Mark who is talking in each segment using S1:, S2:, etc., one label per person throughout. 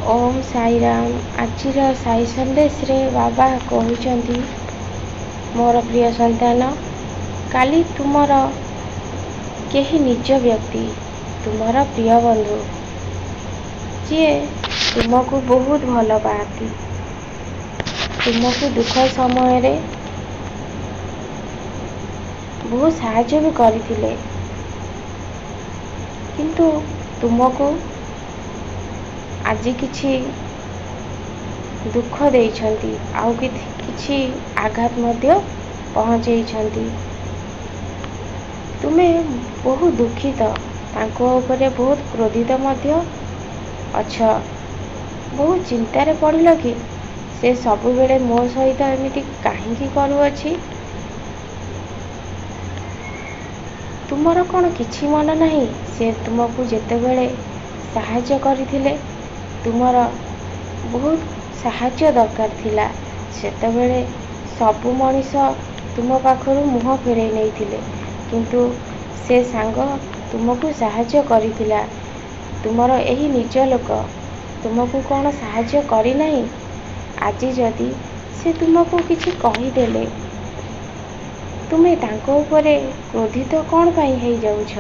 S1: ओम साई राम। आजिर साई संदेश रे बाबा कहउचंती मोर प्रिय संतान, काली तुमर केही निज व्यक्ति तुमर प्रिय बंधु जी तुमको बहुत भल पाती, तुमको दुख समय रे बहुत साहाय्य भी करथिले, किंतु तुमको आज किछि दुख देइछंती, आउ किछि आघात मध्य पहुंचेइछंती। तुमे बहुत दुखित, तांको ऊपर बहुत क्रोधित मध्य अछ। बहुत चिंतार पड़िल कि से सबु बेले मो सहित एमिति काहींकी करूअछि। तुमर कौन किछि मन नहीं, से तुमको जेतेबेले साहाय्य करथिले, तुमर बहुत साहाय्य दरकार थिला, सेतेबेले सबु मनीष तुम पाखरु मुह फेरई नैथिले, किंतु से सांग तुमको साहाय्य करिथिला। तुमर एही निज लोक तुमको कौन साहाय्य करि नहीं। आज जदि से तुमको किछि कहिदेले, तुमे तांको ऊपरे क्रोधित कौन पाई हेई जाउछ।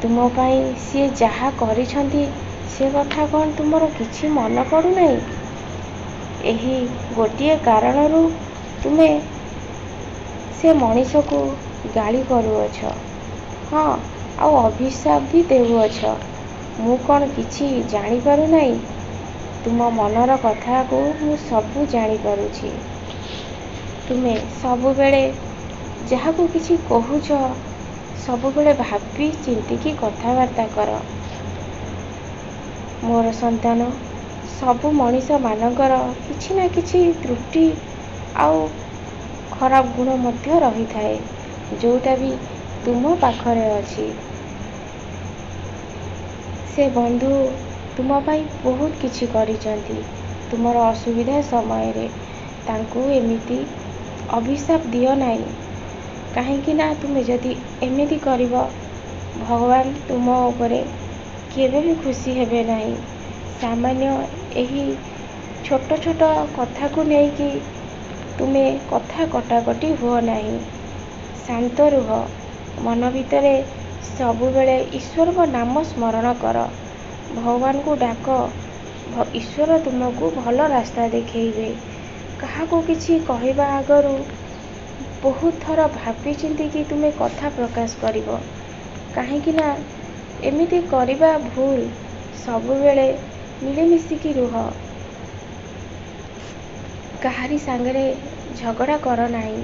S1: तुम पाई सी जहा करिछंती से कथा कौन तुमर किछि मन पड़ू नहीं। एही गोटिए कारणरू तुमे से मनीष को गाली करूअछ, हाँ आउ अभिशाप भी देउअछ। मु कौन किछि जानी पारू नहीं। तुम मनर कथा को मु सबु जानी पारुछि। तुमे सबु बेले जहा को किछि कहूछ, सबु बेले भाबी चिंती की कथावार्ता कर। मोर संतान, सबु मनीष मानकर किछि ना किछि त्रुटि आउ खराब गुण मध्य रही थाए, जोटा भी तुम पाखरे अछि। से बंधु तुम पाई बहुत किछि करिचंती। तुमर असुविधा समय रे तांको एमिति अभिशाप दियो नहीं, काहेकि ना तुमे जदि एमिति करिवो, भगवान तुम ऊपरे केबे भी खुशी हेबे नहीं। सामान्य एही छोट छोट कथा को नहीं कि तुमे कथा कटाकटी हुआ नहीं। शांत रुह, मन भितरे सबु बेले ईश्वर को नाम स्मरण कर, भगवान को डाक। ईश्वर तुमको भल रास्ता देखेइबे। कहा को किछि कहवा आगरू बहुत थर भाबी चिंती कि तुमे कथा प्रकाश करिवो, काहेकि ना एमिति करिबा भूल। सबु बेले मिलेमिशिकी रुह, काहारी सांगरे झगड़ा कर नहीं।